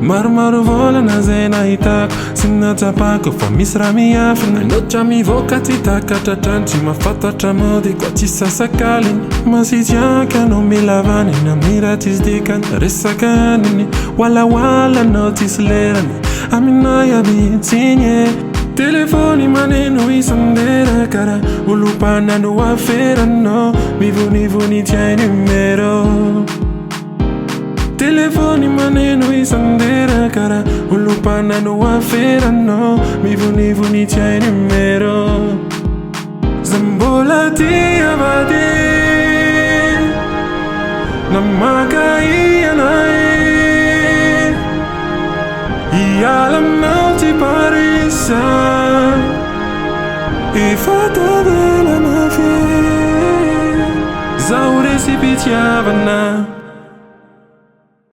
Maromaro volana zay nahitako sy natsapako fa misy raha miafina notra mivoaka tsy takatratrany tsy mahafantatra mody koa tsy sasakaliny masitsiaka no milavaniny amin'ny raha tsisy dikany resaka aniny walawala no tsisy lerany aminay aby tsiny telefony maneno isandera kara olopana no aferano mivonivony tiai numero telefony maneno isandera kara ulupana no aferano mivonivoni tiai numero zambola tia vadi namakayanai ialam nauti parisa ifatavela mafie zauresi pitiavana